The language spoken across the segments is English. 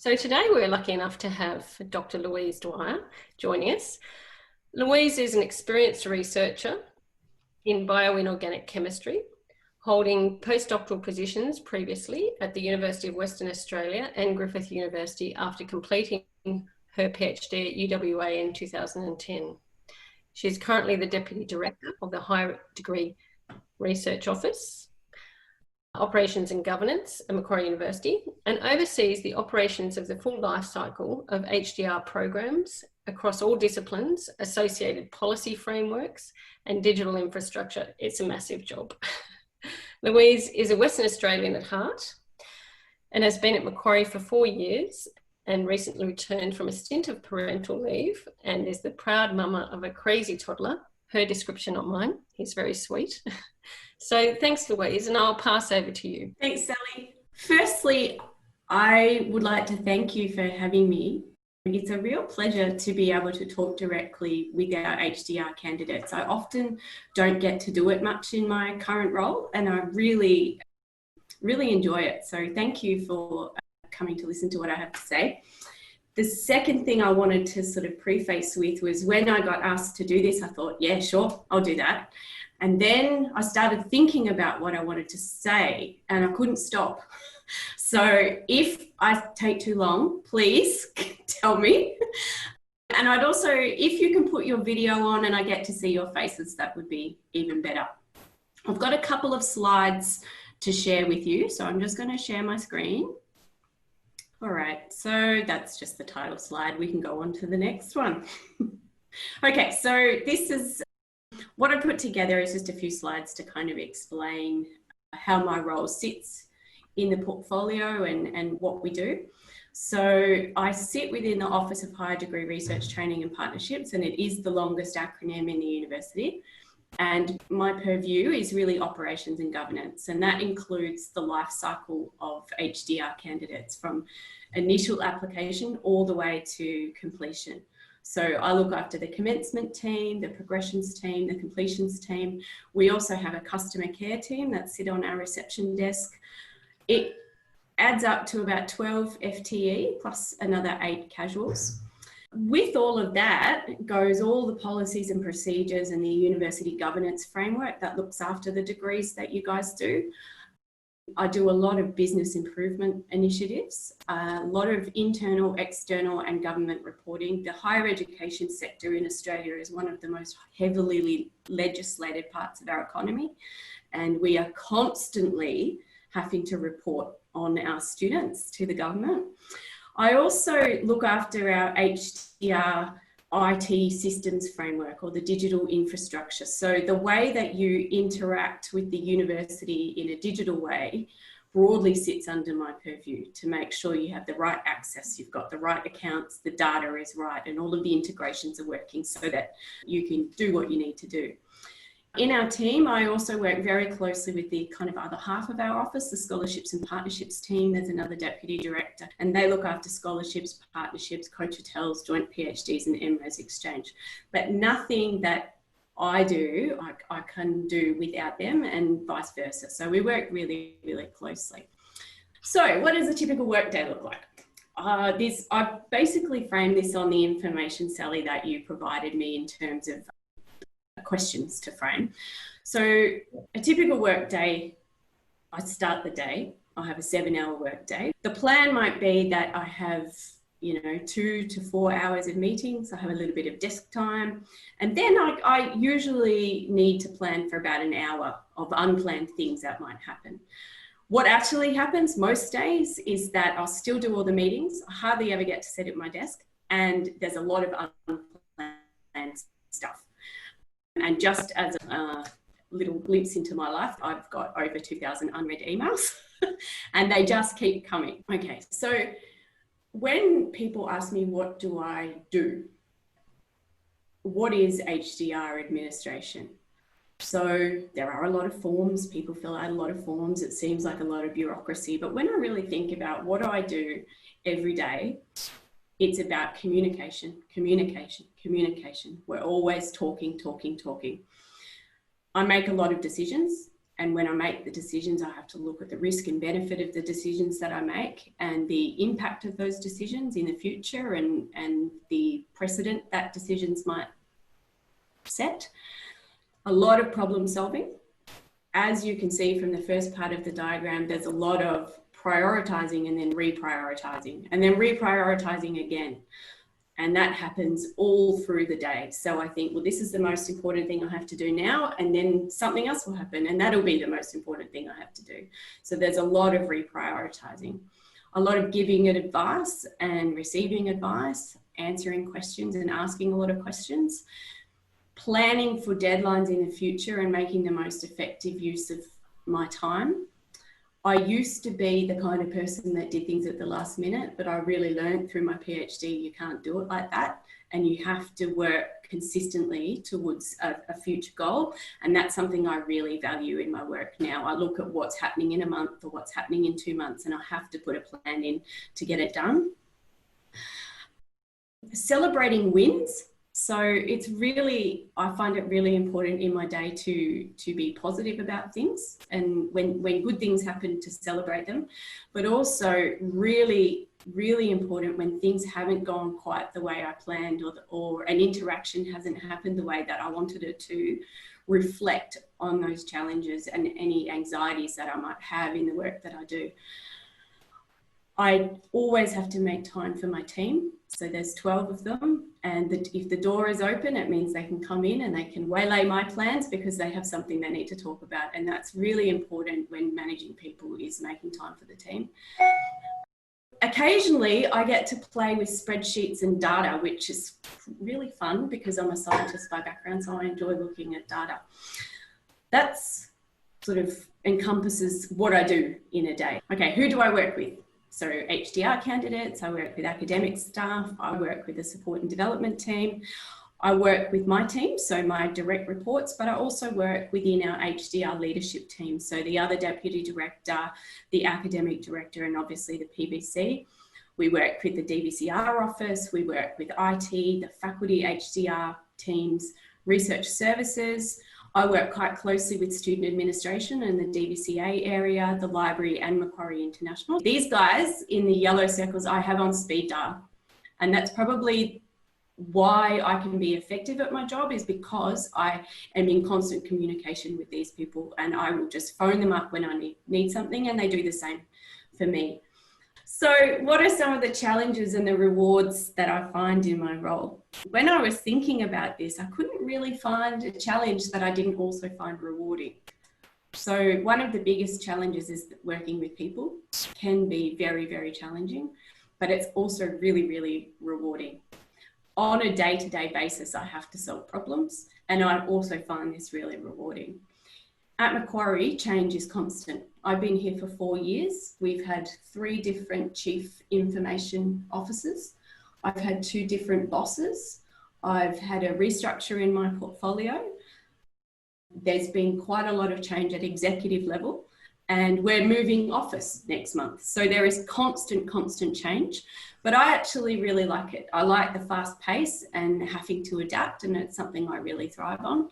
So today we're lucky enough to have Dr. Louise Dwyer joining us. Louise is an experienced researcher in bioinorganic chemistry, holding postdoctoral positions previously at the University of Western Australia and Griffith University after completing her PhD at UWA in 2010. She's currently the Deputy Director of the Higher Degree Research Office, Operations and Governance at Macquarie University, and oversees the operations of the full life cycle of HDR programs across all disciplines, associated policy frameworks, and digital infrastructure. It's a massive job. Louise is a Western Australian at heart and has been at Macquarie for 4 years and recently returned from a stint of parental leave and is the proud mama of a crazy toddler. Her description, not mine. He's very sweet. So thanks, Louise, and I'll pass over to you. Thanks, Sally. Firstly, I would like to thank you for having me. It's a real pleasure to be able to talk directly with our HDR candidates. I often don't get to do it much in my current role, and I really enjoy it. So thank you for coming to listen to what I have to say. The second thing I wanted to sort of preface with was when I got asked to do this, I thought, yeah, sure, I'll do that. And then I started thinking about what I wanted to say and I couldn't stop. So if I take too long, please tell me. And I'd also, if you can put your video on and I get to see your faces, that would be even better. I've got a couple of slides to share with you. So I'm just going to share my screen. All right, so that's just the title slide. We can go on to the next one. Okay, so this is what I put together is just a few slides to kind of explain how my role sits in the portfolio and what we do. So I sit within the Office of Higher Degree Research Training and Partnerships, and it is the longest acronym in the university. And my purview is really operations and governance, and that includes the life cycle of HDR candidates from initial application all the way to completion. So I look after the commencement team, the progressions team, the completions team. We also have a customer care team that sit on our reception desk. It adds up to about 12 FTE plus another 8 casuals. With all of that goes all the policies and procedures and the university governance framework that looks after the degrees that you guys do. I do a lot of business improvement initiatives, a lot of internal, external and government reporting. The higher education sector in Australia is one of the most heavily legislated parts of our economy, and we are constantly having to report on our students to the government. I also look after our HDR IT systems framework or the digital infrastructure. So the way that you interact with the university in a digital way broadly sits under my purview to make sure you have the right access, you've got the right accounts, the data is right, and all of the integrations are working so that you can do what you need to do. In our team, I also work very closely with the kind of other half of our office, the scholarships and partnerships team. There's another deputy director, and they look after scholarships, partnerships, coach hotels, joint PhDs and MRes exchange. But nothing that I do, I can do without them and vice versa. So we work really, really closely. So what does a typical workday look like? I basically frame this on the information, Sally, that you provided me in terms of questions to frame. So a typical work day, I start the day, I have a 7-hour work day. The plan might be that I have, 2 to 4 hours of meetings. I have a little bit of desk time. And then I usually need to plan for about an hour of unplanned things that might happen. What actually happens most days is that I'll still do all the meetings. I hardly ever get to sit at my desk, and there's a lot of unplanned stuff. And just as a little glimpse into my life, I've got over 2,000 unread emails and they just keep coming. Okay, so when people ask me, what do I do? What is HDR administration? So there are a lot of forms, people fill out a lot of forms. It seems like a lot of bureaucracy, but when I really think about what do I do every day, it's about communication, communication, communication. We're always talking. I make a lot of decisions And when I make the decisions, I have to look at the risk and benefit of the decisions that I make and the impact of those decisions in the future and the precedent that decisions might set. A lot of problem solving. As you can see from the first part of the diagram, there's a lot of prioritizing and then reprioritizing and then reprioritizing again. And that happens all through the day. So I think, well, this is the most important thing I have to do now, and then something else will happen, and that'll be the most important thing I have to do. So there's a lot of reprioritizing, a lot of giving it advice and receiving advice, answering questions and asking a lot of questions, planning for deadlines in the future and making the most effective use of my time. I used to be the kind of person that did things at the last minute, but I really learned through my PhD, you can't do it like that. And you have to work consistently towards a future goal. And that's something I really value in my work now. I look at what's happening in a month or what's happening in 2 months, and I have to put a plan in to get it done. Celebrating wins. So it's really, I find it really important in my day to be positive about things, and when good things happen, to celebrate them, but also really important when things haven't gone quite the way I planned, or an interaction hasn't happened the way that I wanted it to, reflect on those challenges and any anxieties that I might have in the work that I do. I always have to make time for my team. So there's 12 of them, and if the door is open, it means they can come in and they can waylay my plans because they have something they need to talk about. And that's really important when managing people, is making time for the team. Occasionally, I get to play with spreadsheets and data, which is really fun because I'm a scientist by background, so I enjoy looking at data. That's sort of encompasses what I do in a day. Okay, who do I work with? So HDR candidates, I work with academic staff, I work with the support and development team, I work with my team, so my direct reports, but I also work within our HDR leadership team. So the other deputy director, the academic director, and obviously the PBC. We work with the DVCR office, we work with IT, the faculty HDR teams, research services. I work quite closely with student administration and the DVCA area, the library, and Macquarie International. These guys in the yellow circles I have on speed dial. And that's probably why I can be effective at my job, is because I am in constant communication with these people, and I will just phone them up when I need something, and they do the same for me. So what are some of the challenges and the rewards that I find in my role? When I was thinking about this, I couldn't really find a challenge that I didn't also find rewarding. So one of the biggest challenges is that working with people can be very, very challenging, but it's also really, really rewarding. On a day-to-day basis, I have to solve problems, and I also find this really rewarding. At Macquarie, change is constant. I've been here for 4 years. We've had 3 different chief information officers. I've had 2 different bosses. I've had a restructure in my portfolio. There's been quite a lot of change at executive level, and we're moving office next month. So there is constant change, but I actually really like it. I like the fast pace and having to adapt, and it's something I really thrive on.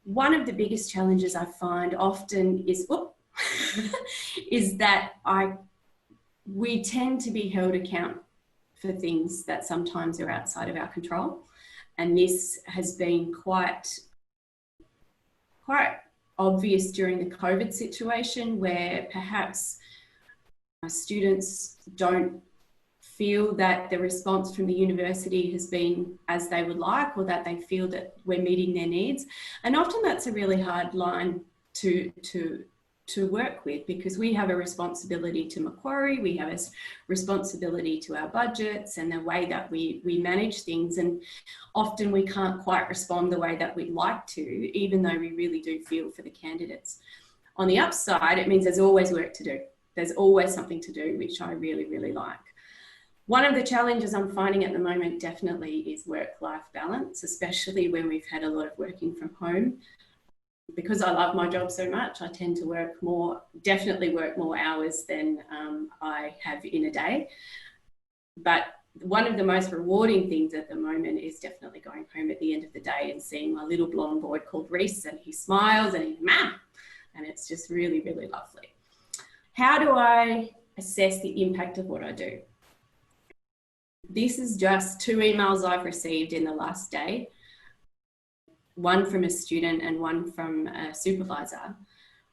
One of the biggest challenges I find often is, is that we tend to be held account for things that sometimes are outside of our control. And this has been quite obvious during the COVID situation, where perhaps students don't feel that the response from the university has been as they would like, or that they feel that we're meeting their needs. And often that's a really hard line to work with, because we have a responsibility to Macquarie, we have a responsibility to our budgets and the way that we manage things, and often we can't quite respond the way that we'd like to, even though we really do feel for the candidates. On the upside, it means there's always work to do. There's always something to do, which I really, really like. One of the challenges I'm finding at the moment definitely is work-life balance, especially when we've had a lot of working from home. Because I love my job so much, I tend to definitely work more hours than I have in a day. But one of the most rewarding things at the moment is definitely going home at the end of the day and seeing my little blonde boy called Reese, and he smiles and he's, "Mum, and it's just really, really lovely. How do I assess the impact of what I do? This is just 2 emails I've received in the last day, one from a student and one from a supervisor,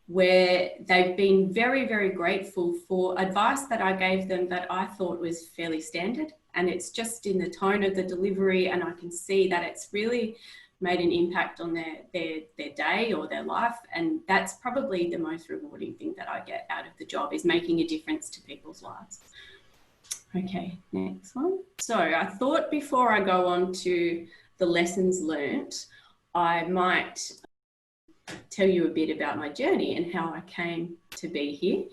where they've been very, very grateful for advice that I gave them that I thought was fairly standard. And it's just in the tone of the delivery, and I can see that it's really made an impact on their day or their life. And that's probably the most rewarding thing that I get out of the job, is making a difference to people's lives. Okay, next one. So I thought before I go on to the lessons learnt, I might tell you a bit about my journey and how I came to be here.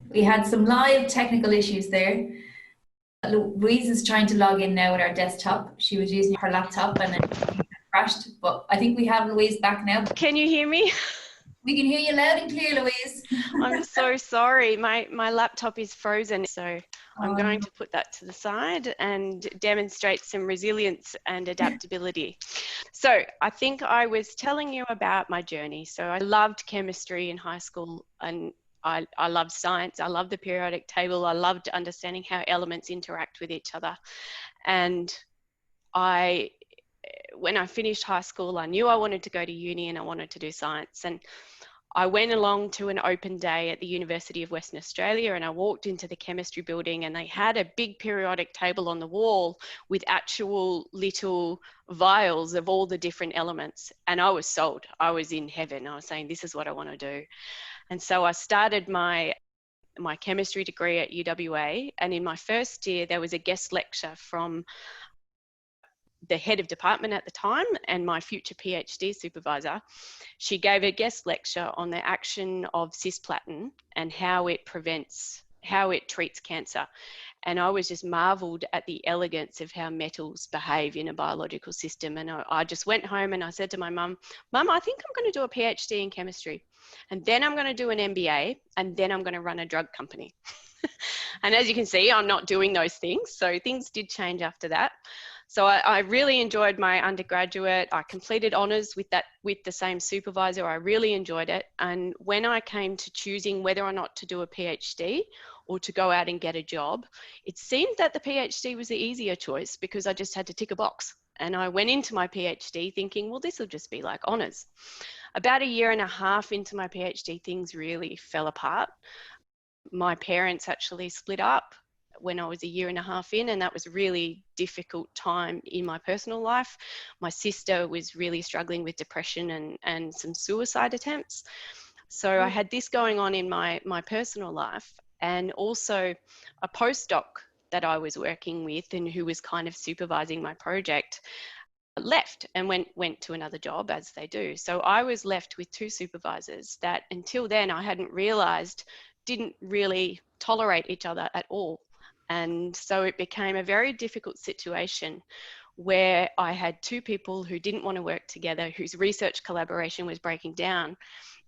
We had some live technical issues there. Louise is trying to log in now with our desktop. She was using her laptop and it crashed, but I think we have Louise back now. Can you hear me? We can hear you loud and clear, Louise. I'm so sorry. My laptop is frozen, so I'm going to put that to the side and demonstrate some resilience and adaptability. So I think I was telling you about my journey. So I loved chemistry in high school, and I loved science. I loved the periodic table. I loved understanding how elements interact with each other. And when I finished high school, I knew I wanted to go to uni and I wanted to do science. And I went along to an open day at the University of Western Australia, and I walked into the chemistry building, and they had a big periodic table on the wall with actual little vials of all the different elements. And I was sold. I was in heaven. I was saying, this is what I want to do. And so I started my chemistry degree at UWA. And in my first year, there was a guest lecture from the head of department at the time and my future PhD supervisor. She gave a guest lecture on the action of cisplatin and how it treats cancer. And I was just marveled at the elegance of how metals behave in a biological system. And I just went home and I said to my mum, I think I'm going to do a PhD in chemistry, and then I'm going to do an MBA, and then I'm going to run a drug company. And as you can see, I'm not doing those things. So things did change after that. So I really enjoyed my undergraduate. I completed honours with the same supervisor. I really enjoyed it. And when I came to choosing whether or not to do a PhD or to go out and get a job, it seemed that the PhD was the easier choice because I just had to tick a box. And I went into my PhD thinking, well, this will just be like honours. About a year and a half into my PhD, things really fell apart. My parents actually split up when I was a year and a half in, and that was a really difficult time in my personal life. My sister was really struggling with depression and some suicide attempts. So I had this going on in my personal life, and also a postdoc that I was working with and who was kind of supervising my project left and went to another job, as they do. So I was left with 2 supervisors that until then I hadn't realized didn't really tolerate each other at all. And so it became a very difficult situation where I had 2 people who didn't want to work together, whose research collaboration was breaking down.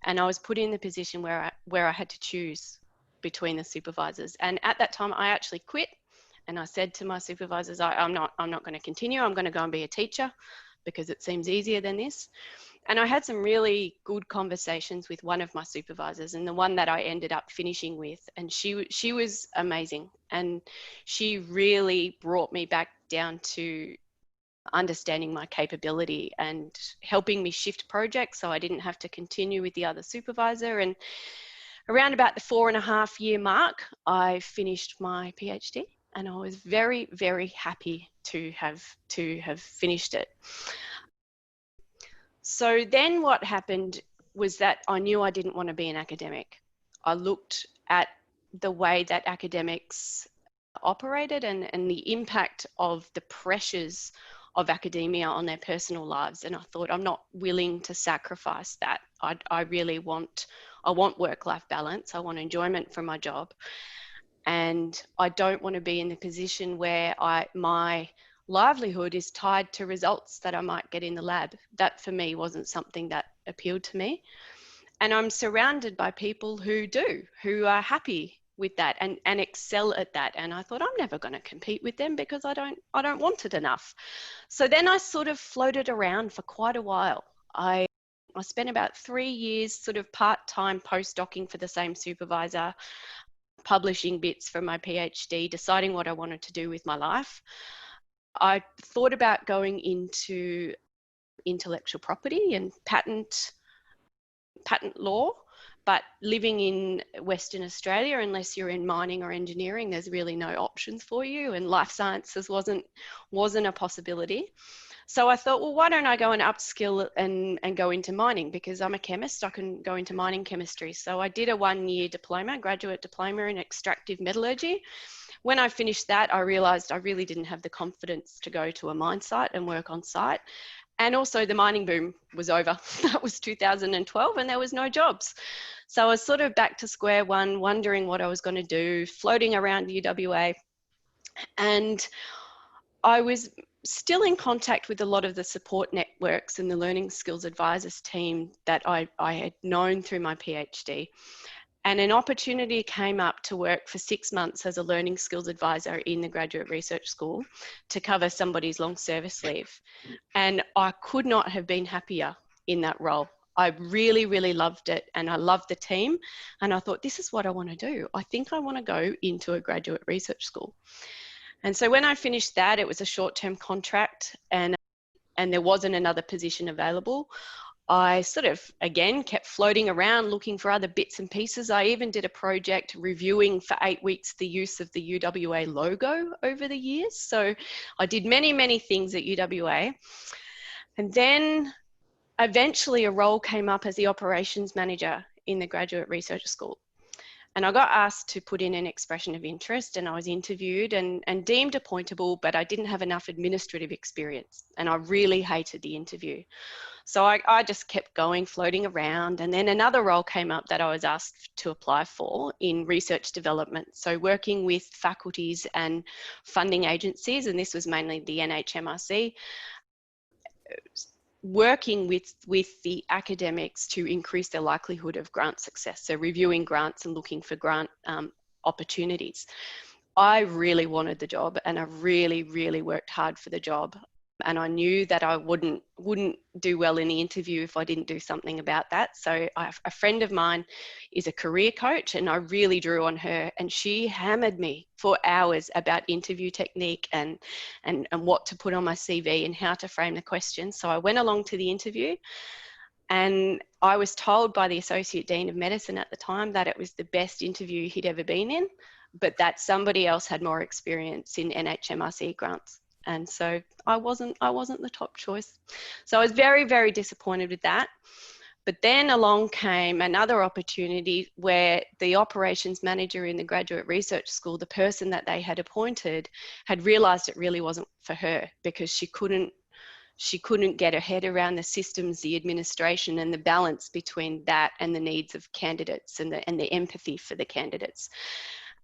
And I was put in the position where I had to choose between the supervisors. And at that time, I actually quit. And I said to my supervisors, I'm not going to continue. I'm going to go and be a teacher because it seems easier than this. And I had some really good conversations with one of my supervisors, and the one that I ended up finishing with. And she was amazing. And she really brought me back down to understanding my capability and helping me shift projects so I didn't have to continue with the other supervisor. And around about the 4.5 year mark, I finished my PhD, and I was very, very happy to have finished it. So then what happened was that I knew I didn't want to be an academic. I looked at the way that academics operated and the impact of the pressures of academia on their personal lives. And I thought, I'm not willing to sacrifice that. I want work-life balance. I want enjoyment from my job. And I don't want to be in the position where my livelihood is tied to results that I might get in the lab. That for me wasn't something that appealed to me. And I'm surrounded by people who are happy with that and excel at that. And I thought, I'm never going to compete with them because I don't want it enough. So then I sort of floated around for quite a while. I I spent about 3 years sort of part-time postdocing for the same supervisor, publishing bits from my PhD, deciding what I wanted to do with my life. I thought about going into intellectual property and patent law, but living in Western Australia, unless you're in mining or engineering, there's really no options for you, and life sciences wasn't a possibility. So I thought, well, why don't I go and upskill and go into mining? Because I'm a chemist, I can go into mining chemistry. So I did a 1-year diploma, graduate diploma in extractive metallurgy. When I finished that, I realised I really didn't have the confidence to go to a mine site and work on site. And also the mining boom was over. That was 2012 and there was no jobs. So I was sort of back to square one, wondering what I was going to do, floating around UWA. And I was still in contact with a lot of the support networks and the learning skills advisors team that I had known through my PhD. And an opportunity came up to work for 6 months as a learning skills advisor in the graduate research school to cover somebody's long service leave. And I could not have been happier in that role. I really, really loved it, and I loved the team. And I thought, this is what I want to do. I think I want to go into a graduate research school. And so when I finished that, it was a short-term contract and there wasn't another position available. I sort of, again, kept floating around looking for other bits and pieces. I even did a project reviewing for 8 weeks the use of the UWA logo over the years. So I did many, many things at UWA. And then eventually a role came up as the operations manager in the graduate research school. And I got asked to put in an expression of interest, and I was interviewed and deemed appointable, but I didn't have enough administrative experience, and I really hated the interview. So I just kept going, floating around, and then another role came up that I was asked to apply for in research development. So working with faculties and funding agencies, and this was mainly the NHMRC, working with the academics to increase their likelihood of grant success. So reviewing grants and looking for grant opportunities. I really wanted the job, and I really, really worked hard for the job. And I knew that I wouldn't do well in the interview if I didn't do something about that. So a friend of mine is a career coach, and I really drew on her, and she hammered me for hours about interview technique and what to put on my CV and how to frame the questions. So I went along to the interview, and I was told by the Associate Dean of Medicine at the time that it was the best interview he'd ever been in, but that somebody else had more experience in NHMRC grants. And so I wasn't the top choice. So I was very, very disappointed with that. But then along came another opportunity where the operations manager in the graduate research school, the person that they had appointed, had realised it really wasn't for her, because she couldn't get her head around the systems, the administration, and the balance between that and the needs of candidates and the empathy for the candidates.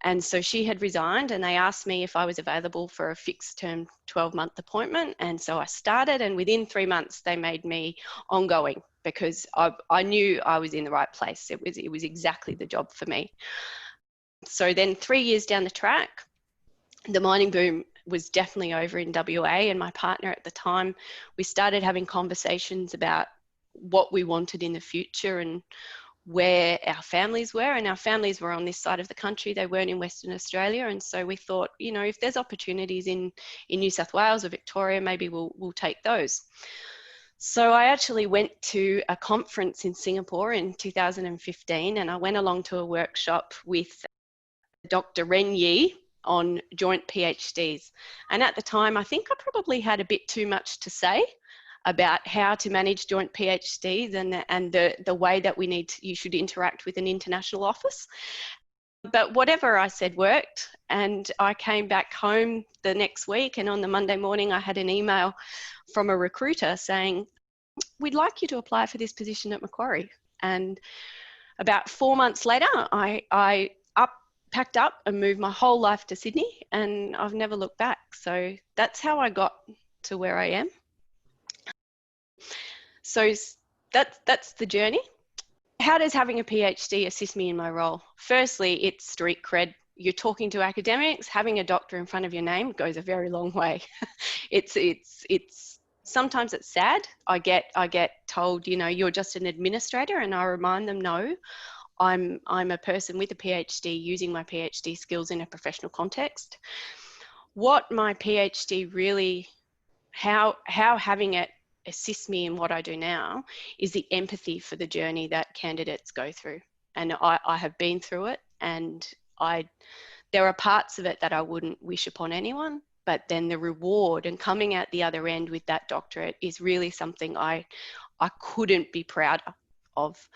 And so she had resigned, and they asked me if I was available for a fixed term 12-month appointment. And so I started, and within 3 months they made me ongoing, because I knew I was in the right place. It was exactly the job for me. So then 3 years down the track, the mining boom was definitely over in WA, and my partner at the time, we started having conversations about what we wanted in the future and where our families were, and our families were on this side of the country. They weren't in Western Australia. And so we thought, you know, if there's opportunities in New South Wales or Victoria, maybe we'll take those. So I actually went to a conference in Singapore in 2015, and I went along to a workshop with Dr. Ren Yi on joint PhDs. And at the time, I think I probably had a bit too much to say about how to manage joint PhDs and the way that you should interact with an international office. But whatever I said worked, and I came back home the next week, and on the Monday morning I had an email from a recruiter saying, we'd like you to apply for this position at Macquarie. And about 4 months later, I packed up and moved my whole life to Sydney, and I've never looked back. So that's how I got to where I am. So that's the journey. How does having a PhD assist me in my role? Firstly, it's street cred. You're talking to academics. Having a doctor in front of your name goes a very long way. It's sometimes it's sad. I get told, you know, you're just an administrator, and I remind them, no, I'm a person with a PhD using my PhD skills in a professional context. What my PhD really, how having it assist me in what I do now is the empathy for the journey that candidates go through. And I have been through it, and there are parts of it that I wouldn't wish upon anyone, but then the reward and coming out the other end with that doctorate is really something I couldn't be prouder of.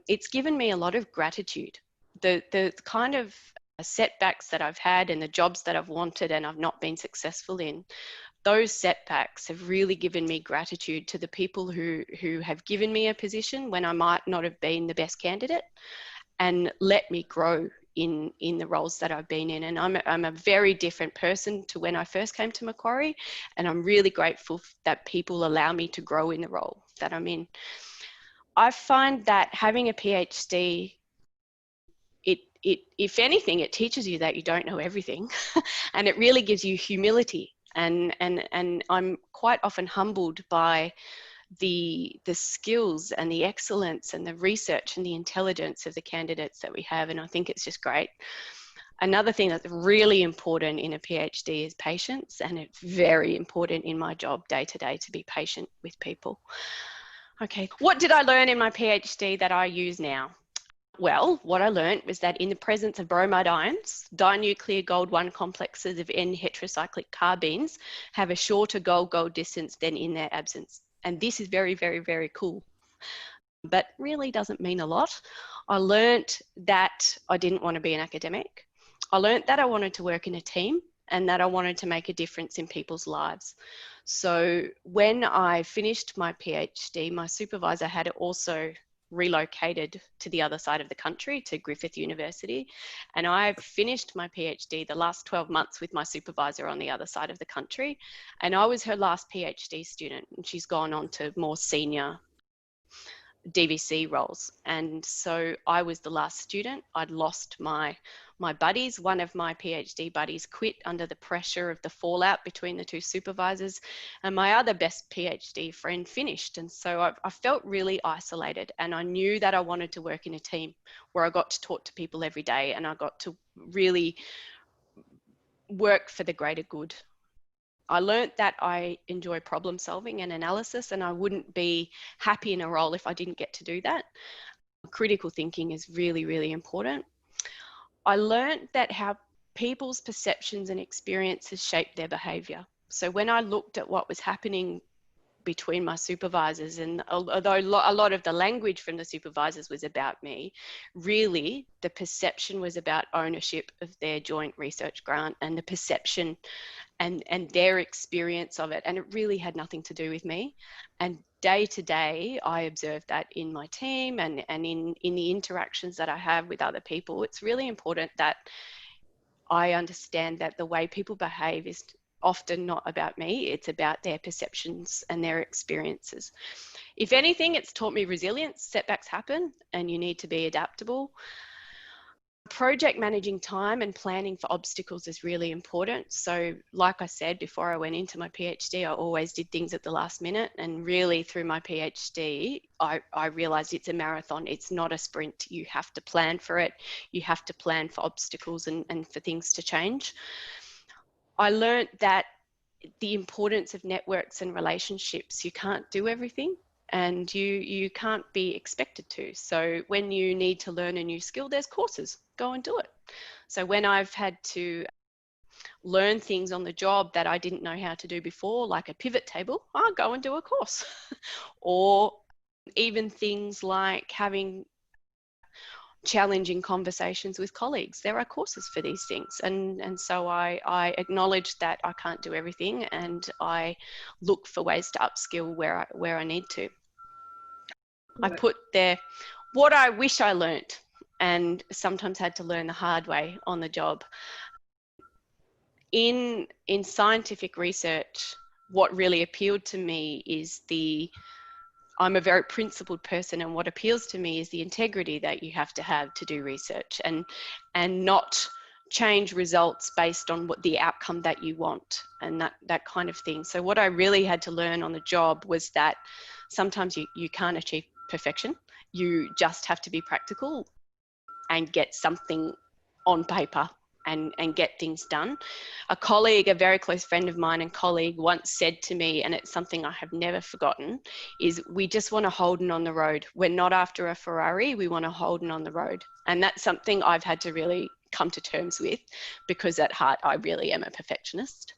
It's given me a lot of gratitude. The kind of setbacks that I've had and the jobs that I've wanted and I've not been successful in, those setbacks have really given me gratitude to the people who have given me a position when I might not have been the best candidate, and let me grow in the roles that I've been in. And I'm a very different person to when I first came to Macquarie, and I'm really grateful that people allow me to grow in the role that I'm in. I find that having a PhD, if anything, it teaches you that you don't know everything, and it really gives you humility. And I'm quite often humbled by the skills and the excellence and the research and the intelligence of the candidates that we have, and I think it's just great. Another thing that's really important in a PhD is patience, and it's very important in my job day to day to be patient with people. Okay, what did I learn in my PhD that I use now? Well, what I learned was that in the presence of bromide ions, dinuclear gold-1 complexes of N-heterocyclic carbenes have a shorter gold-gold distance than in their absence. And this is very, very, very cool, but really doesn't mean a lot. I learned that I didn't want to be an academic. I learned that I wanted to work in a team and that I wanted to make a difference in people's lives. So when I finished my PhD, my supervisor had also relocated to the other side of the country, to Griffith University, and I finished my PhD the last 12 months with my supervisor on the other side of the country, and I was her last PhD student, and she's gone on to more senior DVC roles. And so I was the last student. I'd lost my buddies. One of my PhD buddies quit under the pressure of the fallout between the two supervisors, and my other best PhD friend finished. And so I felt really isolated, and I knew that I wanted to work in a team where I got to talk to people every day and I got to really work for the greater good. I learned that I enjoy problem solving and analysis, and I wouldn't be happy in a role if I didn't get to do that. Critical thinking is really, really important. I learned that how people's perceptions and experiences shape their behaviour. So when I looked at what was happening between my supervisors, and although a lot of the language from the supervisors was about me, really the perception was about ownership of their joint research grant and the perception and their experience of it, and it really had nothing to do with me. And day to day I observe that in my team and in the interactions that I have with other people. It's really important that I understand that the way people behave is often not about me, it's about their perceptions and their experiences. If anything, it's taught me resilience. Setbacks happen and you need to be adaptable. Project managing time and planning for obstacles is really important. So like I said, before I went into my PhD, I always did things at the last minute, and really through my PhD, I realized it's a marathon. It's not a sprint. You have to plan for it. You have to plan for obstacles and for things to change. I learned that the importance of networks and relationships. You can't do everything, and you can't be expected to. So when you need to learn a new skill, there's courses, go and do it. So when I've had to learn things on the job that I didn't know how to do before, like a pivot table, I'll go and do a course. Or even things like having challenging conversations with colleagues. There are courses for these things. And so I acknowledge that I can't do everything, and I look for ways to upskill where I need to. I put there what I wish I learnt, and sometimes had to learn the hard way on the job. In scientific research, what really appealed to me is I'm a very principled person, and what appeals to me is the integrity that you have to do research, and not change results based on what the outcome that you want and that kind of thing. So what I really had to learn on the job was that sometimes you can't achieve perfection. You just have to be practical and get something on paper and get things done. A colleague, a very close friend of mine and colleague once said to me, and it's something I have never forgotten, is we just want a Holden on the road. We're not after a Ferrari, we want a Holden on the road. And that's something I've had to really come to terms with, because at heart I really am a perfectionist.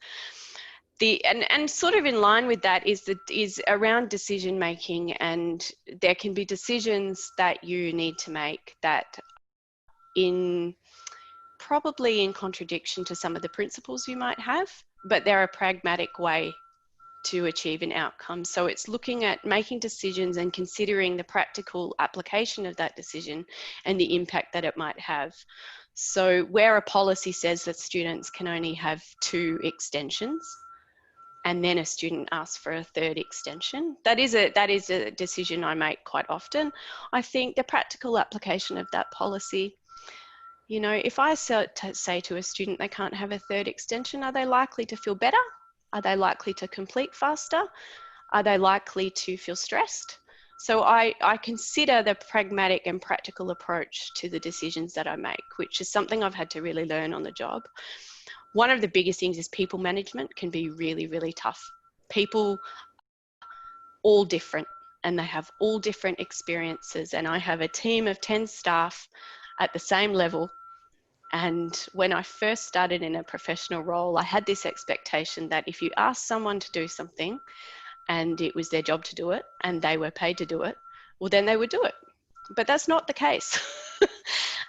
And sort of in line with that is around decision making, and there can be decisions that you need to make that probably in contradiction to some of the principles you might have, but they're a pragmatic way to achieve an outcome. So it's looking at making decisions and considering the practical application of that decision and the impact that it might have. So where a policy says that students can only have 2 extensions, and then a student asks for a 3rd extension, that is a decision I make quite often. I think the practical application of that policy, you know, if I say to a student they can't have a 3rd extension, are they likely to feel better? Are they likely to complete faster? Are they likely to feel stressed? So I consider the pragmatic and practical approach to the decisions that I make, which is something I've had to really learn on the job. One of the biggest things is people management can be really, really tough. People all different, and they have all different experiences. And I have a team of 10 staff at the same level. And when I first started in a professional role, I had this expectation that if you asked someone to do something and it was their job to do it and they were paid to do it, well, then they would do it. But that's not the case.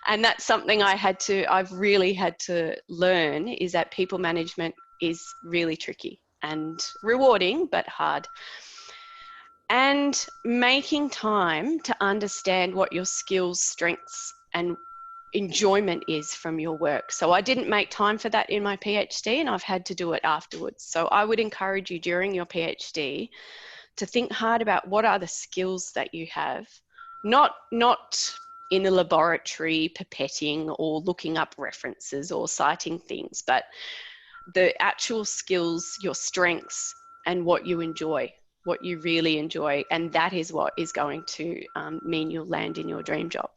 And that's something I've really had to learn, is that people management is really tricky and rewarding, but hard. And making time to understand what your skills, strengths, and enjoyment is from your work. So I didn't make time for that in my PhD, and I've had to do it afterwards. So I would encourage you during your PhD to think hard about what are the skills that you have, not in the laboratory pipetting or looking up references or citing things, but the actual skills, your strengths, and what you enjoy, what you really enjoy. And that is what is going to mean you'll land in your dream job.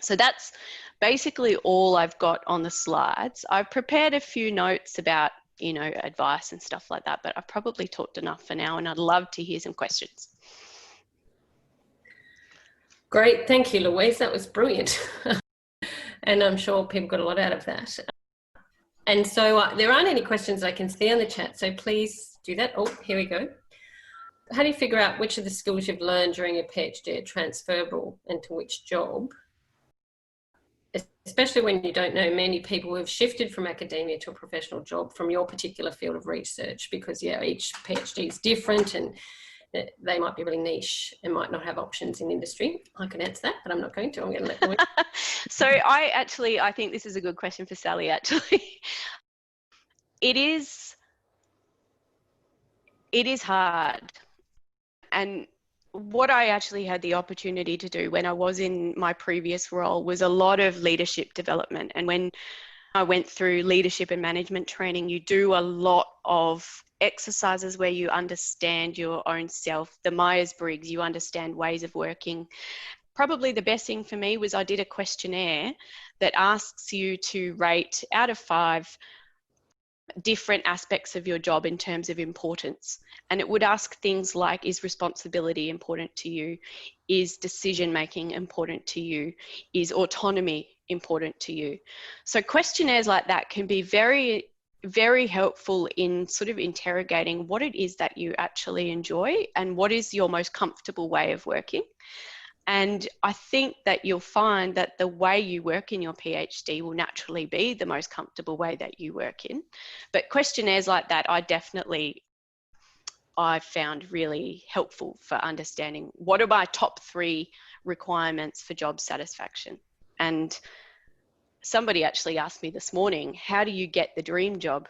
So that's basically all I've got on the slides. I've prepared a few notes about, you know, advice and stuff like that, but I've probably talked enough for now, and I'd love to hear some questions. Great, thank you, Louise. That was brilliant. And I'm sure people got a lot out of that. And so there aren't any questions I can see on the chat, so please do that. Oh, here we go. How do you figure out which of the skills you've learned during your PhD are transferable into which job? Especially when you don't know many people who have shifted from academia to a professional job from your particular field of research, because yeah, each PhD is different and they might be really niche and might not have options in industry. I can answer that, but I'm not going to. I'm going to let Louise. So I think this is a good question for Sally, actually. It is hard. And what I actually had the opportunity to do when I was in my previous role was a lot of leadership development. And when I went through leadership and management training, you do a lot of exercises where you understand your own self, the Myers-Briggs, you understand ways of working. Probably the best thing for me was I did a questionnaire that asks you to rate out of 5 different aspects of your job in terms of importance. And it would ask things like, is responsibility important to you? Is decision making important to you? Is autonomy important to you? So questionnaires like that can be very, very helpful in sort of interrogating what it is that you actually enjoy and what is your most comfortable way of working. And I think that you'll find that the way you work in your PhD will naturally be the most comfortable way that you work in. But questionnaires like that, I've found really helpful for understanding what are my top 3 requirements for job satisfaction. And somebody actually asked me this morning, how do you get the dream job?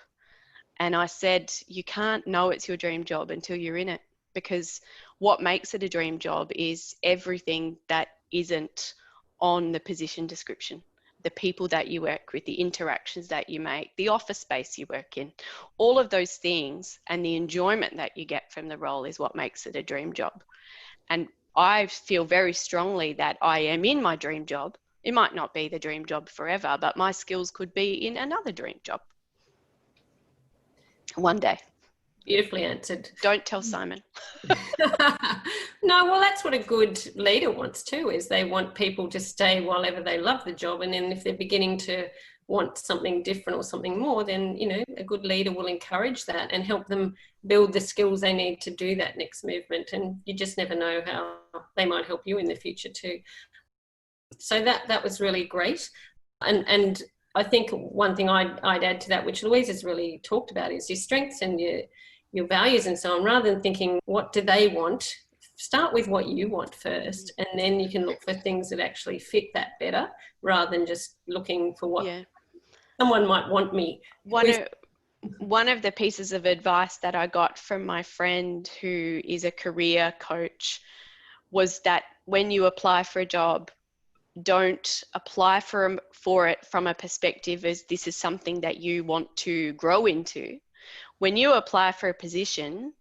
And I said, you can't know it's your dream job until you're in it, because what makes it a dream job is everything that isn't on the position description. the people that you work with, the interactions that you make, the office space you work in, all of those things and the enjoyment that you get from the role is what makes it a dream job. And I feel very strongly that I am in my dream job. It might not be the dream job forever, but my skills could be in another dream job one day. Beautifully answered. Don't tell Simon. No, well, that's what a good leader wants too, is they want people to stay while ever they love the job. And then if they're beginning to want something different or something more, then, you know, a good leader will encourage that and help them build the skills they need to do that next movement. And you just never know how they might help you in the future too. So that was really great. And I think one thing I'd add to that, which Louise has really talked about, is your strengths and your values and so on. Rather than thinking, what do they want? Start with what you want first, and then you can look for things that actually fit that better, rather than just looking for what someone might want me. One of the pieces of advice that I got from my friend who is a career coach was that when you apply for a job, don't apply for it from a perspective as this is something that you want to grow into. When you apply for a position,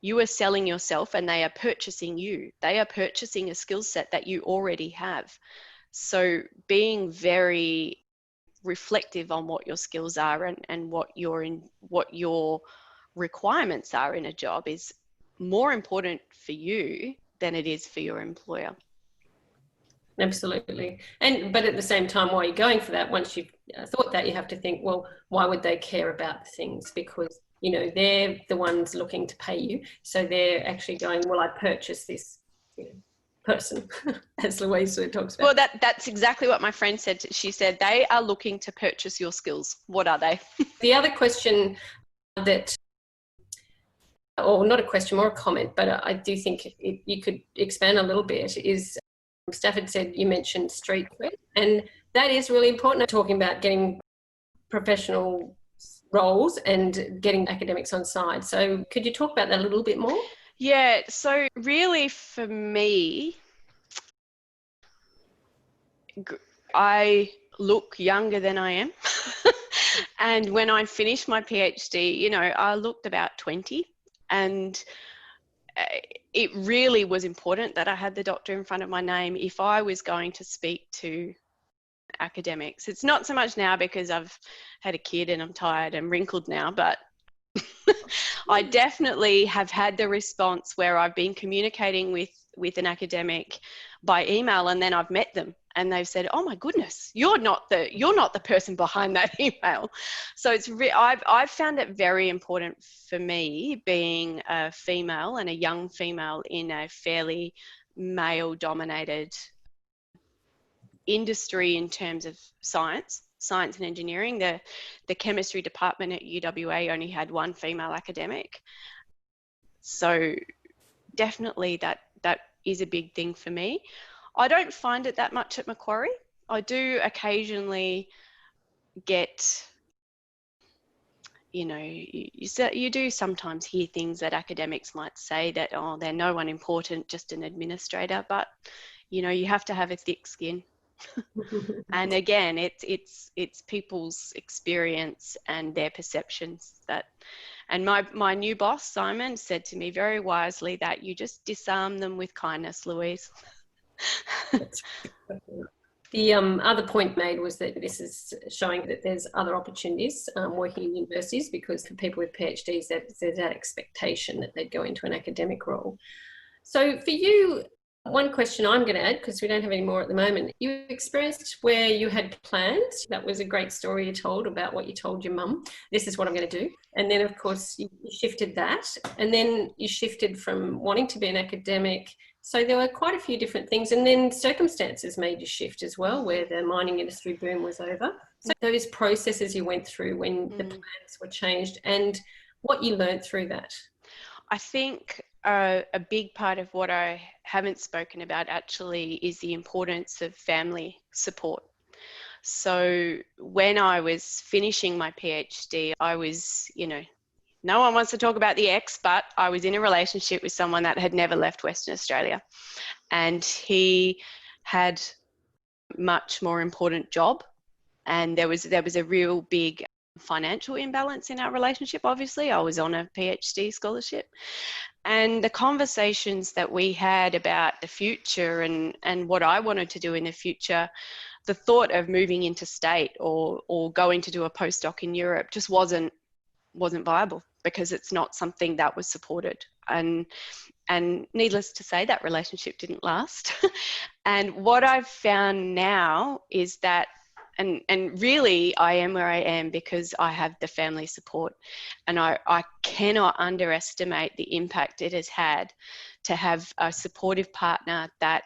you are selling yourself and they are purchasing you. They are purchasing a skill set that you already have. So being very reflective on what your skills are and what your requirements are in a job is more important for you than it is for your employer. Absolutely. But at the same time, while you're going for that, once you've thought that, you have to think, well, why would they care about the things? Because, you know, they're the ones looking to pay you. So they're actually going, well, I purchased this, you know, person, as Louise sort of talks about. Well, that's exactly what my friend said. She said, they are looking to purchase your skills. What are they? The other question that, or not a question, more a comment, but I do think you could expand a little bit, is Stafford said, you mentioned street cred, and that is really important. Talking about getting professional roles and getting academics on side. So could you talk about that a little bit more? Yeah, so really for me, I look younger than I am. And when I finished my PhD, you know, I looked about 20, and it really was important that I had the doctor in front of my name if I was going to speak to academics. It's not so much now because I've had a kid and I'm tired and wrinkled now, but I definitely have had the response where I've been communicating with an academic by email, and then I've met them and they've said, oh my goodness, you're not the person behind that email. So I've found it very important for me, being a female and a young female in a fairly male dominated industry in terms of science and engineering. The chemistry department at UWA only had one female academic. So definitely that is a big thing for me. I don't find it that much at Macquarie. I do occasionally get, you know, you do sometimes hear things that academics might say that, oh, they're no one important, just an administrator. But, you know, you have to have a thick skin. And again, it's people's experience and their perceptions that, and my new boss, Simon, said to me very wisely that you just disarm them with kindness, Louise. The other point made was that this is showing that there's other opportunities working in universities, because for people with PhDs, there's that expectation that they'd go into an academic role. So for you, one question I'm going to add, because we don't have any more at the moment, you experienced where you had plans. That was a great story you told about what you told your mum. This is what I'm going to do. And then, of course, you shifted that. And then you shifted from wanting to be an academic. So there were quite a few different things. And then circumstances made you shift as well, where the mining industry boom was over. So those processes you went through when the plans were changed, and what you learned through that. I think a big part of what I haven't spoken about actually is the importance of family support. So when I was finishing my PhD, I was, you know, no one wants to talk about the ex, but I was in a relationship with someone that had never left Western Australia, and he had a much more important job And there was a real big financial imbalance in our relationship. Obviously, I was on a PhD scholarship, and the conversations that we had about the future and what I wanted to do in the future, the thought of moving interstate or going to do a postdoc in Europe just wasn't viable, because it's not something that was supported. And needless to say, that relationship didn't last. And what I've found now is that, and really I am where I am because I have the family support, and I cannot underestimate the impact it has had to have a supportive partner that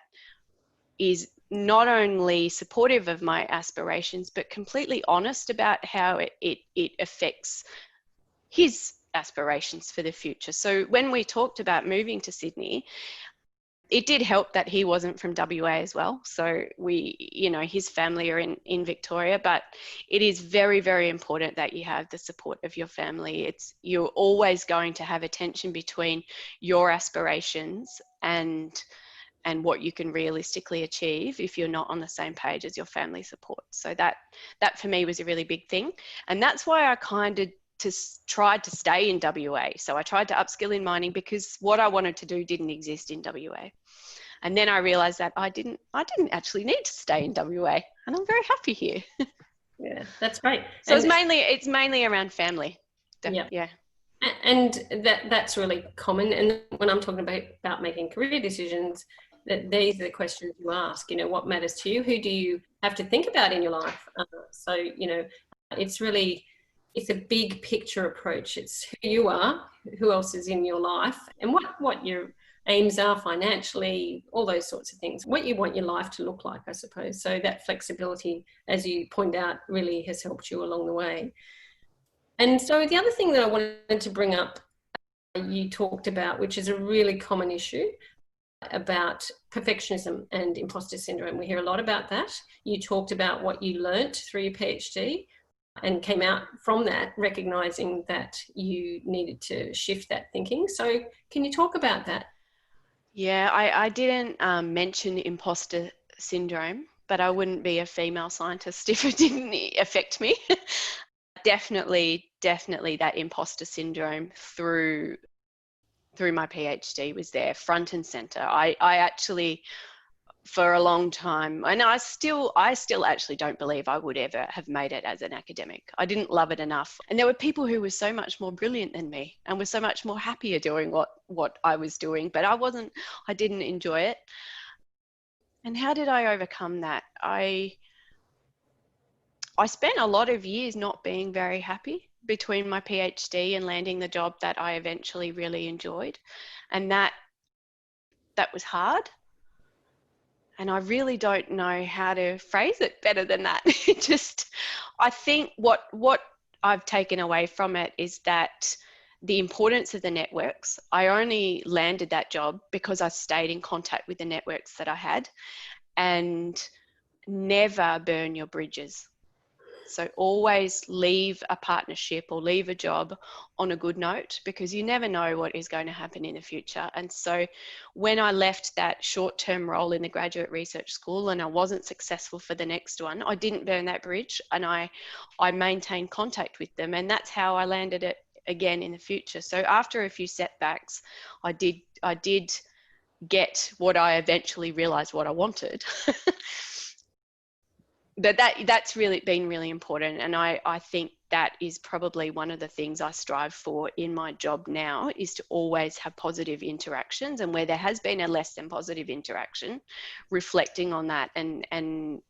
is not only supportive of my aspirations, but completely honest about how it affects his aspirations for the future. So when we talked about moving to Sydney, it did help that he wasn't from WA as well. So his family are in Victoria, but it is very, very important that you have the support of your family. You're always going to have a tension between your aspirations and what you can realistically achieve if you're not on the same page as your family support. So that for me was a really big thing. And that's why I kind of tried to stay in WA. So I tried to upskill in mining because what I wanted to do didn't exist in WA. And then I realized that I didn't actually need to stay in WA, and I'm very happy here. Yeah, that's great. So it's mainly around family. Yeah. And that's really common. And when I'm talking about making career decisions, that these are the questions you ask. What matters to you? Who do you have to think about in your life? It's a big picture approach. It's who you are, who else is in your life, and what your aims are financially, all those sorts of things, what you want your life to look like, I suppose. So that flexibility, as you point out, really has helped you along the way. And so the other thing that I wanted to bring up, you talked about, which is a really common issue, about perfectionism and imposter syndrome. We hear a lot about that. You talked about what you learnt through your PhD and came out from that recognizing that you needed to shift that thinking. So can you talk about that? Yeah, I didn't mention imposter syndrome, but I wouldn't be a female scientist if it didn't affect me. Definitely that imposter syndrome through my PhD was there front and center. I actually, for a long time, and I still actually don't believe I would ever have made it as an academic. I didn't love it enough. And there were people who were so much more brilliant than me and were so much more happier doing what I was doing, but I didn't enjoy it. And how did I overcome that? I spent a lot of years not being very happy between my PhD and landing the job that I eventually really enjoyed. And that was hard. And I really don't know how to phrase it better than that. I think what I've taken away from it is that the importance of the networks. I only landed that job because I stayed in contact with the networks that I had, and never burn your bridges. So always leave a partnership or leave a job on a good note, because you never know what is going to happen in the future. And so when I left that short-term role in the graduate research school and I wasn't successful for the next one, I didn't burn that bridge, and I maintained contact with them. And that's how I landed it again in the future. So after a few setbacks, I did get what I eventually realized what I wanted. But that's really been really important. And I think that is probably one of the things I strive for in my job now, is to always have positive interactions, and where there has been a less than positive interaction, reflecting on that and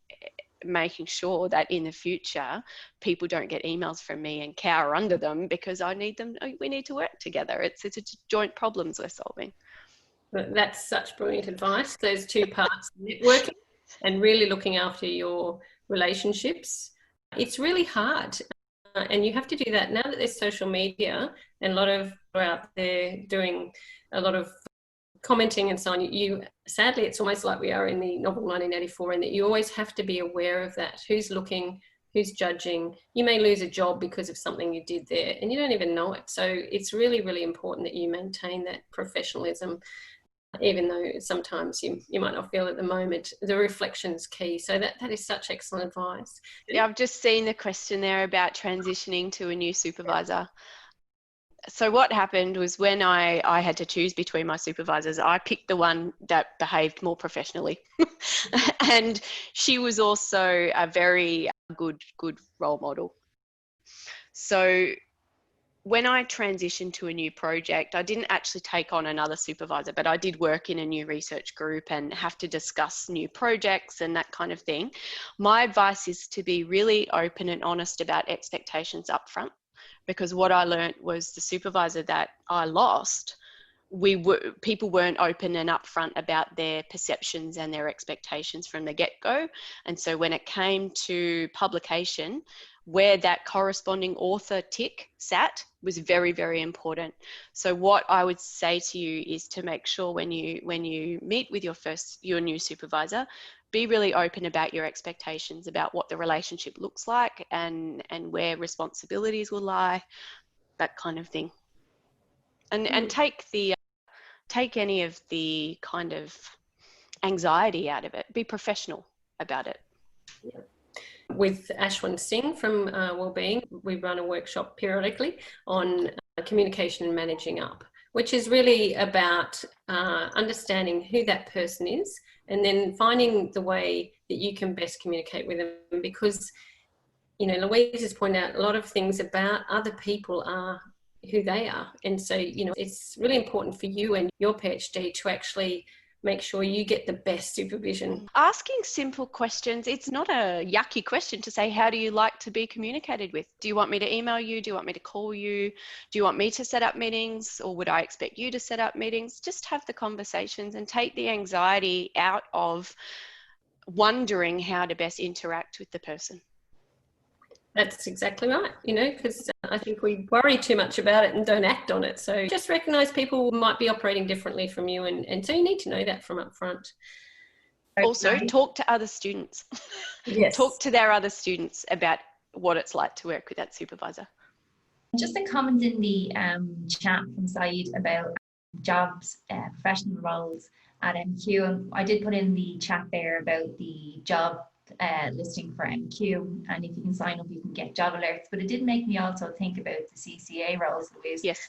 making sure that in the future people don't get emails from me and cower under them because we need to work together. It's a joint problems we're solving. That's such brilliant advice. Those two parts, networking and really looking after your relationships. It's really hard, and you have to do that now that there's social media and a lot of people out there doing a lot of commenting and so on. You sadly, it's almost like we are in the novel 1984, and that you always have to be aware of that. Who's looking, who's judging. You may lose a job because of something you did there and you don't even know it. So it's really, really important that you maintain that professionalism even though sometimes you might not feel at the moment. The reflection's key. So that is such excellent advice. Yeah, I've just seen the question there about transitioning to a new supervisor. So what happened was when I had to choose between my supervisors, I picked the one that behaved more professionally. And she was also a very good role model. So when I transitioned to a new project, I didn't actually take on another supervisor, but I did work in a new research group and have to discuss new projects and that kind of thing. My advice is to be really open and honest about expectations up front, because what I learned was the supervisor that I lost, people weren't open and upfront about their perceptions and their expectations from the get-go. And so when it came to publication, where that corresponding author tick sat was very, very important. So what I would say to you is to make sure when you meet with your new supervisor, be really open about your expectations about what the relationship looks like and where responsibilities will lie, that kind of thing. And take any of the kind of anxiety out of it. Be professional about it. Yeah. With Ashwin Singh from Wellbeing, we run a workshop periodically on communication and managing up, which is really about understanding who that person is and then finding the way that you can best communicate with them. Because, you know, Louise has pointed out a lot of things about other people are who they are. And so, you know, it's really important for you and your PhD to actually make sure you get the best supervision. Asking simple questions. It's not a yucky question to say, how do you like to be communicated with? Do you want me to email you? Do you want me to call you? Do you want me to set up meetings, or would I expect you to set up meetings? Just have the conversations and take the anxiety out of wondering how to best interact with the person. That's exactly right, you know, because I think we worry too much about it and don't act on it. So just recognise people might be operating differently from you, and so you need to know that from up front. Also, talk to other students. Yes. Talk to their other students about what it's like to work with that supervisor. Just a comment in the chat from Saeed about jobs, professional roles at MQ. And I did put in the chat there about the job listing for MQ, and if you can sign up you can get job alerts. But it did make me also think about the CCA roles, Louise. Yes.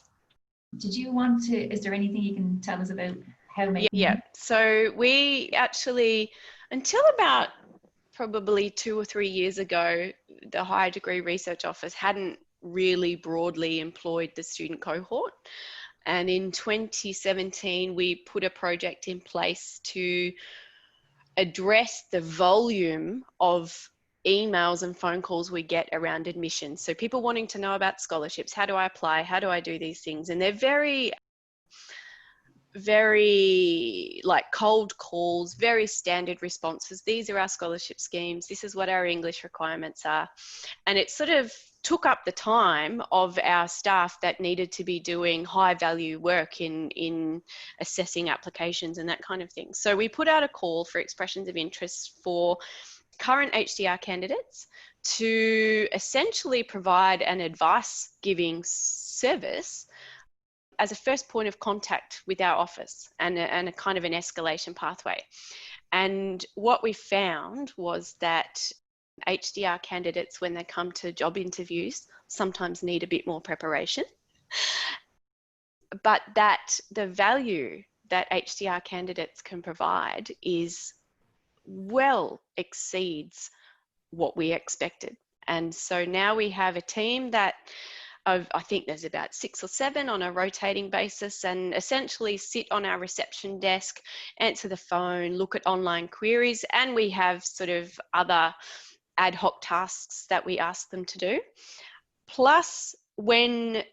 Did you want to, is there anything you can tell us about how many? Yeah. So we actually, until about probably 2 or 3 years ago, the Higher Degree Research Office hadn't really broadly employed the student cohort. And in 2017, we put a project in place to address the volume of emails and phone calls we get around admissions. So people wanting to know about scholarships, how do I apply, how do I do these things? And they're very like cold calls, very standard responses. These are our scholarship schemes. This is what our English requirements are. And it sort of took up the time of our staff that needed to be doing high value work in assessing applications and that kind of thing. So we put out a call for expressions of interest for current HDR candidates to essentially provide an advice giving service as a first point of contact with our office and a kind of an escalation pathway. And what we found was that HDR candidates, when they come to job interviews, sometimes need a bit more preparation, but that the value that HDR candidates can provide is well exceeds what we expected. And so now we have a team that I think there's about 6 or 7 on a rotating basis, and essentially sit on our reception desk, answer the phone, look at online queries, and we have sort of other ad hoc tasks that we ask them to do. Plus, when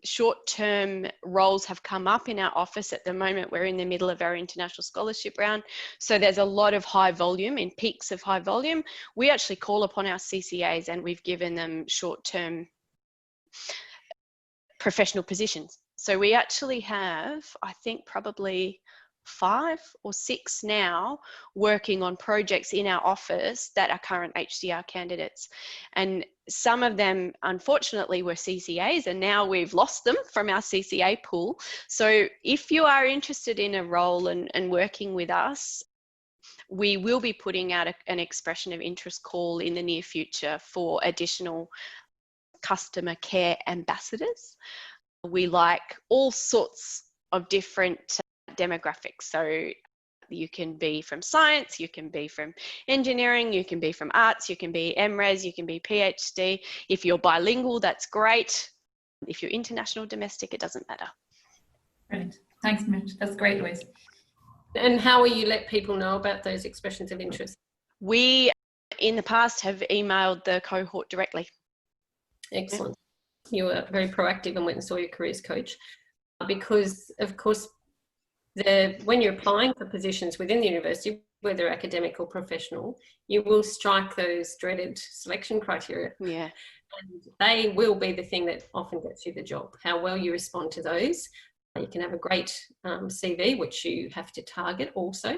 short-term roles have come up in our office at the moment, we're in the middle of our international scholarship round, so there's a lot of high volume, in peaks of high volume. We actually call upon our CCAs and we've given them short-term professional positions. So we actually have, I think, probably 5 or 6 now working on projects in our office that are current HDR candidates. And some of them, unfortunately, were CCAs, and now we've lost them from our CCA pool. So if you are interested in a role and working with us, we will be putting out an expression of interest call in the near future for additional customer care ambassadors. We like all sorts of different demographics. So you can be from science, you can be from engineering, you can be from arts, you can be MRes, you can be PhD. If you're bilingual, that's great. If you're international, domestic, it doesn't matter. Brilliant. Thanks, Mitch. That's great, Louise. And how will you let people know about those expressions of interest? We, in the past, have emailed the cohort directly. Excellent. You were very proactive and went and saw your careers coach, because of course when you're applying for positions within the university, whether academic or professional, you will strike those dreaded selection criteria. Yeah. And they will be the thing that often gets you the job. How well you respond to those. You can have a great CV, which you have to target also.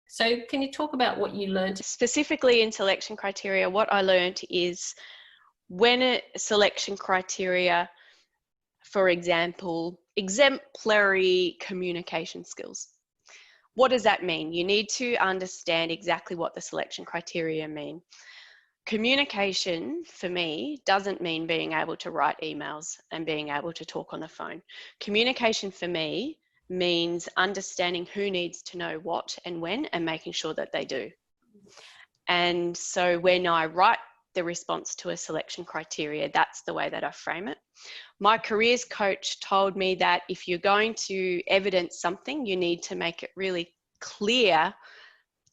So can you talk about what you learned? Specifically in selection criteria, what I learned is when a selection criteria, for example, exemplary communication skills. What does that mean? You need to understand exactly what the selection criteria mean. Communication, for me, doesn't mean being able to write emails and being able to talk on the phone. Communication, for me, means understanding who needs to know what and when and making sure that they do. And so when I write the response to a selection criteria, that's the way that I frame it. My careers coach told me that if you're going to evidence something, you need to make it really clear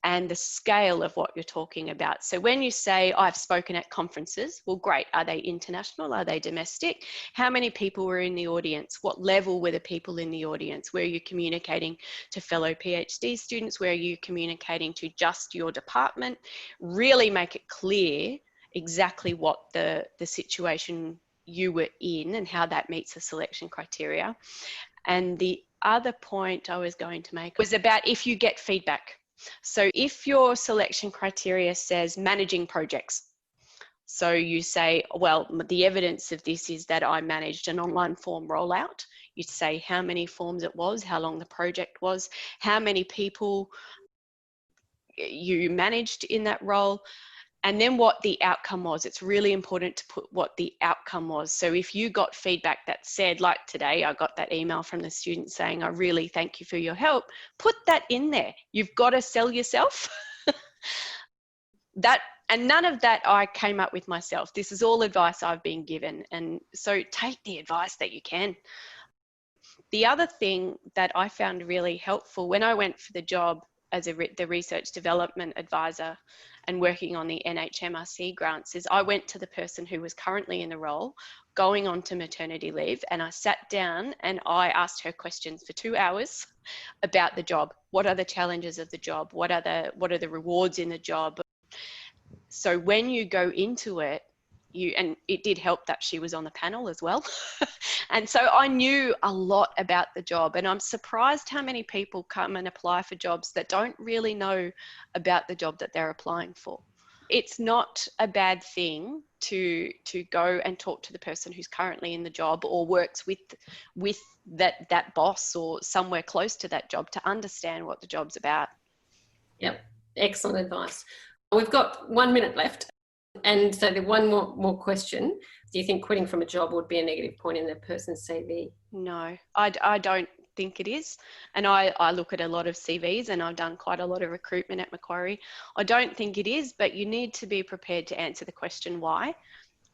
and the scale of what you're talking about. So when you say, I've spoken at conferences, well, great. Are they international? Are they domestic? How many people were in the audience? What level were the people in the audience? Were you communicating to fellow PhD students? Were you communicating to just your department? Really make it clear exactly what the situation you were in and how that meets the selection criteria. And the other point I was going to make was about if you get feedback. So if your selection criteria says managing projects, so you say, well, the evidence of this is that I managed an online form rollout. You say how many forms it was, how long the project was, how many people you managed in that role, and then what the outcome was. It's really important to put what the outcome was. So if you got feedback that said, like today, I got that email from the student saying, I really thank you for your help, put that in there. You've got to sell yourself. And none of that I came up with myself. This is all advice I've been given. And so take the advice that you can. The other thing that I found really helpful when I went for the job as the research development advisor and working on the NHMRC grants is I went to the person who was currently in the role, going on to maternity leave, and I sat down and I asked her questions for 2 hours about the job. What are the challenges of the job? What are the rewards in the job? So when you go into it, and it did help that she was on the panel as well. And so I knew a lot about the job, and I'm surprised how many people come and apply for jobs that don't really know about the job that they're applying for. It's not a bad thing to go and talk to the person who's currently in the job or works with that boss or somewhere close to that job to understand what the job's about. Yep, excellent advice. We've got 1 minute left. And so the one more question, do you think quitting from a job would be a negative point in the person's CV? No, I don't think it is. And I look at a lot of CVs and I've done quite a lot of recruitment at Macquarie. I don't think it is, but you need to be prepared to answer the question why.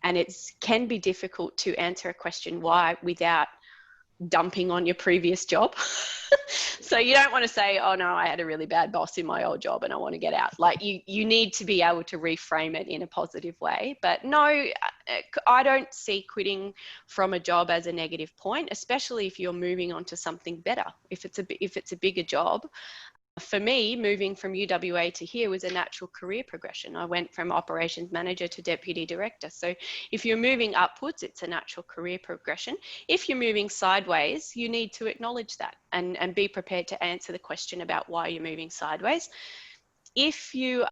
And it can be difficult to answer a question why without dumping on your previous job. So you don't want to say, oh no, I had a really bad boss in my old job and I want to get out. Like you need to be able to reframe it in a positive way. But no, I don't see quitting from a job as a negative point, especially if you're moving on to something better. If it's a bigger job, For me, moving from UWA to here was a natural career progression. I went from operations manager to deputy director. So if you're moving upwards, it's a natural career progression. If you're moving sideways, you need to acknowledge that and be prepared to answer the question about why you're moving sideways. If you,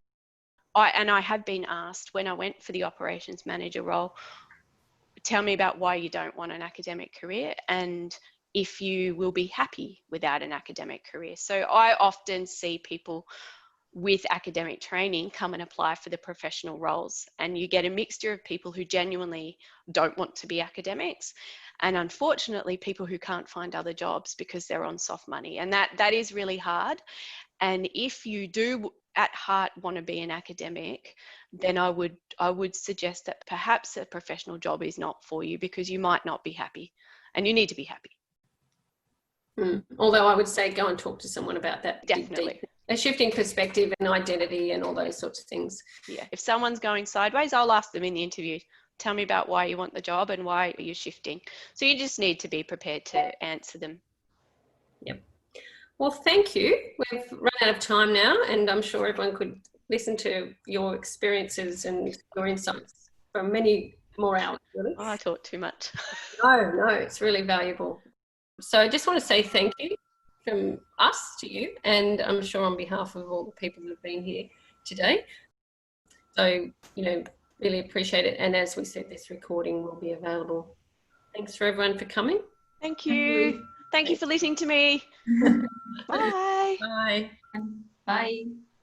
I have been asked when I went for the operations manager role, tell me about why you don't want an academic career and if you will be happy without an academic career. So I often see people with academic training come and apply for the professional roles, and you get a mixture of people who genuinely don't want to be academics, and unfortunately people who can't find other jobs because they're on soft money, and that is really hard. And if you do at heart want to be an academic, then I would suggest that perhaps a professional job is not for you, because you might not be happy, and you need to be happy. Although I would say go and talk to someone about that. Definitely. A shifting perspective and identity and all those sorts of things. Yeah, if someone's going sideways, I'll ask them in the interview, tell me about why you want the job and why you're shifting. So you just need to be prepared to answer them. Yep. Well, thank you. We've run out of time now, and I'm sure everyone could listen to your experiences and your insights for many more hours, really. Oh, I talk too much. No, it's really valuable. So I just want to say thank you from us to you, and I'm sure on behalf of all the people that have been here today. So, really appreciate it. And as we said, this recording will be available. Thanks for everyone for coming. Thank you. Thank you for listening to me. Bye. Bye. Bye.